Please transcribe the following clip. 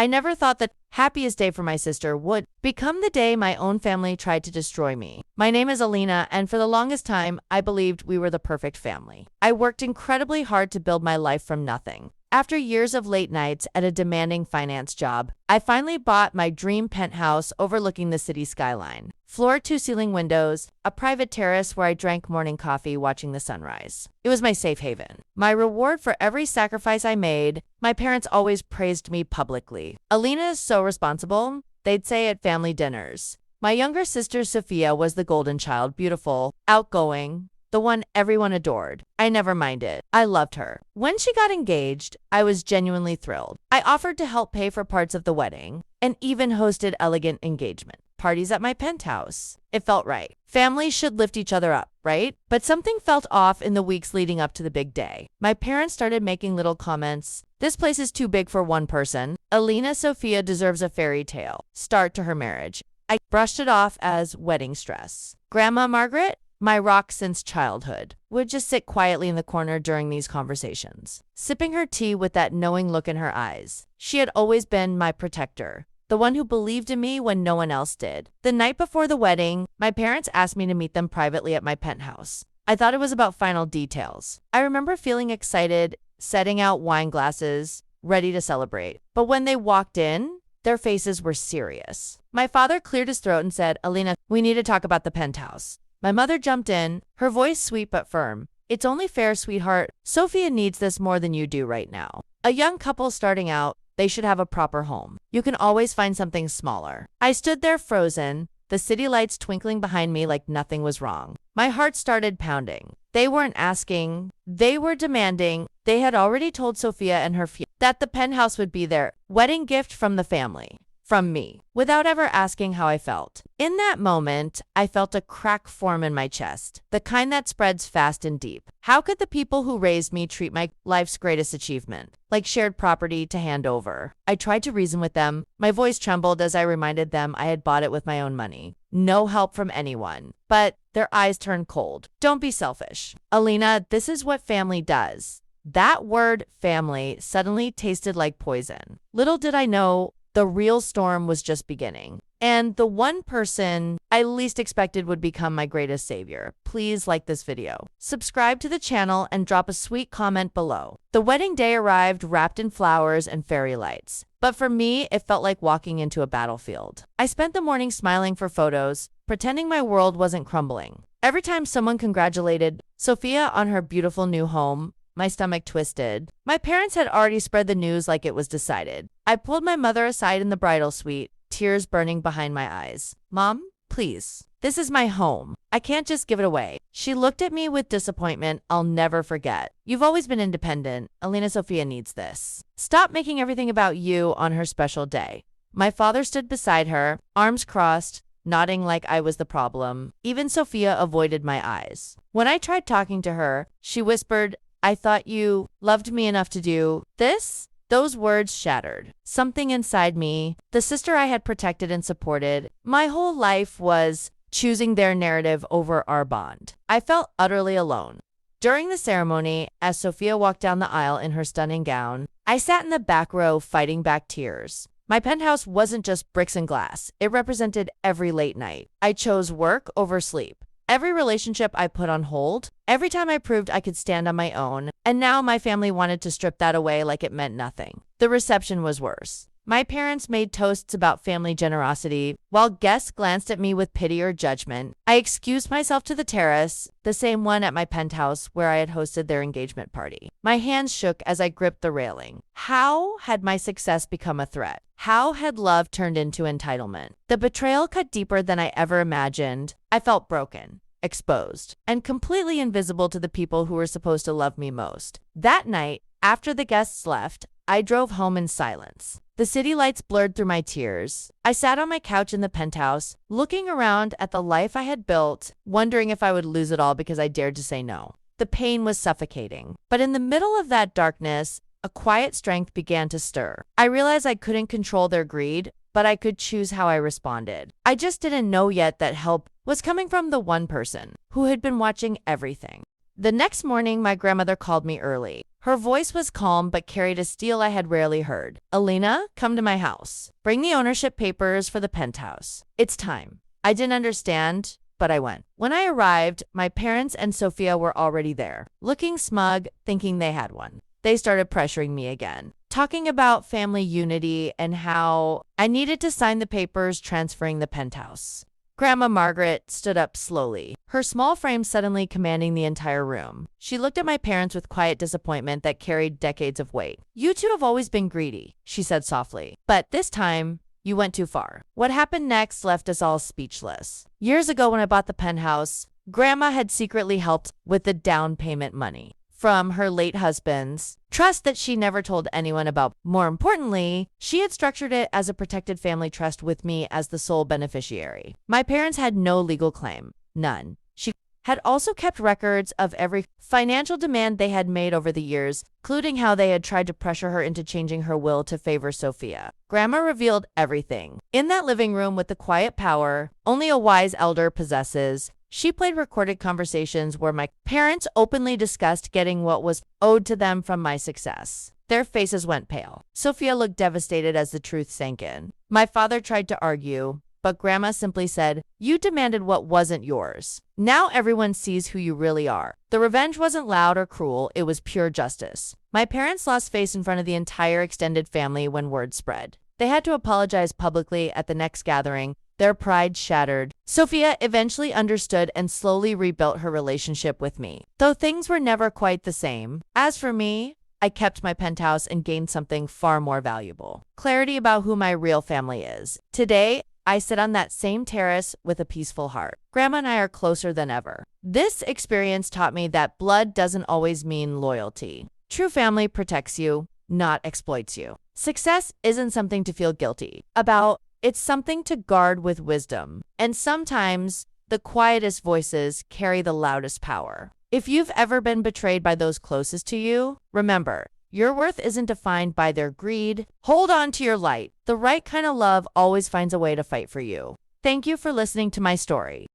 I never thought the happiest day for my sister would become the day my own family tried to destroy me. My name is Alina, and for the longest time, I believed we were the perfect family. I worked incredibly hard to build my life from nothing. After years of late nights at a demanding finance job, I finally bought my dream penthouse overlooking the city skyline. Floor-to-ceiling windows, a private terrace where I drank morning coffee watching the sunrise. It was my safe haven. My reward for every sacrifice I made. My parents always praised me publicly. Alina is so responsible, they'd say at family dinners. My younger sister Sophia was the golden child, beautiful, outgoing, the one everyone adored. I never minded. I loved her. When she got engaged, I was genuinely thrilled. I offered to help pay for parts of the wedding and even hosted elegant engagement parties at my penthouse. It felt right. Families should lift each other up, right? But something felt off in the weeks leading up to the big day. My parents started making little comments. This place is too big for one person. Alina Sophia deserves a fairy tale start to her marriage. I brushed it off as wedding stress. Grandma Margaret, my rock since childhood, would just sit quietly in the corner during these conversations, sipping her tea with that knowing look in her eyes. She had always been my protector, the one who believed in me when no one else did. The night before the wedding, my parents asked me to meet them privately at my penthouse. I thought it was about final details. I remember feeling excited, setting out wine glasses, ready to celebrate. But when they walked in, their faces were serious. My father cleared his throat and said, "Alina, we need to talk about the penthouse." My mother jumped in, her voice sweet but firm. "It's only fair, sweetheart. Sophia needs this more than you do right now. A young couple starting out, they should have a proper home. You can always find something smaller." I stood there frozen, the city lights twinkling behind me like nothing was wrong. My heart started pounding. They weren't asking, they were demanding. They had already told Sophia and her fiancé that the penthouse would be their wedding gift from the family. From me, without ever asking how I felt. In that moment, I felt a crack form in my chest, the kind that spreads fast and deep. How could the people who raised me treat my life's greatest achievement like shared property to hand over? I tried to reason with them. My voice trembled as I reminded them I had bought it with my own money. No help from anyone. But their eyes turned cold. "Don't be selfish. Alina, this is what family does." That word, family, suddenly tasted like poison. Little did I know, the real storm was just beginning. And the one person I least expected would become my greatest savior. Please like this video, subscribe to the channel, and drop a sweet comment below. The wedding day arrived wrapped in flowers and fairy lights. But for me, it felt like walking into a battlefield. I spent the morning smiling for photos, pretending my world wasn't crumbling. Every time someone congratulated Sophia on her beautiful new home, my stomach twisted. My parents had already spread the news like it was decided. I pulled my mother aside in the bridal suite, tears burning behind my eyes. "Mom, please. This is my home. I can't just give it away." She looked at me with disappointment I'll never forget. "You've always been independent. Alina Sophia needs this. Stop making everything about you on her special day." My father stood beside her, arms crossed, nodding like I was the problem. Even Sophia avoided my eyes. When I tried talking to her, she whispered, "I thought you loved me enough to do this?" Those words shattered something inside me, the sister I had protected and supported. My whole life was choosing their narrative over our bond. I felt utterly alone. During the ceremony, as Sophia walked down the aisle in her stunning gown, I sat in the back row fighting back tears. My penthouse wasn't just bricks and glass. It represented every late night. I chose work over sleep. Every relationship I put on hold, every time I proved I could stand on my own, and now my family wanted to strip that away like it meant nothing. The reception was worse. My parents made toasts about family generosity, while guests glanced at me with pity or judgment. I excused myself to the terrace, the same one at my penthouse where I had hosted their engagement party. My hands shook as I gripped the railing. How had my success become a threat? How had love turned into entitlement? The betrayal cut deeper than I ever imagined. I felt broken, exposed, and completely invisible to the people who were supposed to love me most. That night, after the guests left, I drove home in silence. The city lights blurred through my tears. I sat on my couch in the penthouse, looking around at the life I had built, wondering if I would lose it all because I dared to say no. The pain was suffocating. But in the middle of that darkness, a quiet strength began to stir. I realized I couldn't control their greed, but I could choose how I responded. I just didn't know yet that help was coming from the one person who had been watching everything. The next morning, my grandmother called me early. Her voice was calm but carried a steel I had rarely heard. Alina, come to my house. Bring the ownership papers for the penthouse. It's time. I didn't understand, but I went. When I arrived, my parents and Sophia were already there, looking smug, thinking they had one. They started pressuring me again, talking about family unity and how I needed to sign the papers transferring the penthouse. Grandma Margaret stood up slowly, her small frame suddenly commanding the entire room. She looked at my parents with quiet disappointment that carried decades of weight. You two have always been greedy, she said softly. But this time, you went too far. What happened next left us all speechless. Years ago when I bought the penthouse, Grandma had secretly helped with the down payment money from her late husband's trust that she never told anyone about. More importantly, she had structured it as a protected family trust with me as the sole beneficiary. My parents had no legal claim, none. She had also kept records of every financial demand they had made over the years, including how they had tried to pressure her into changing her will to favor Sophia. Grandma revealed everything. In that living room with the quiet power only a wise elder possesses, she played recorded conversations where my parents openly discussed getting what was owed to them from my success. Their faces went pale. Sophia looked devastated as the truth sank in. My father tried to argue, but Grandma simply said, "You demanded what wasn't yours. Now everyone sees who you really are." The revenge wasn't loud or cruel, it was pure justice. My parents lost face in front of the entire extended family when word spread. They had to apologize publicly at the next gathering, their pride shattered. Sophia eventually understood and slowly rebuilt her relationship with me, though things were never quite the same. As for me, I kept my penthouse and gained something far more valuable: clarity about who my real family is. Today, I sit on that same terrace with a peaceful heart. Grandma and I are closer than ever. This experience taught me that blood doesn't always mean loyalty. True family protects you, not exploits you. Success isn't something to feel guilty about. It's something to guard with wisdom. And sometimes, the quietest voices carry the loudest power. If you've ever been betrayed by those closest to you, remember, your worth isn't defined by their greed. Hold on to your light. The right kind of love always finds a way to fight for you. Thank you for listening to my story.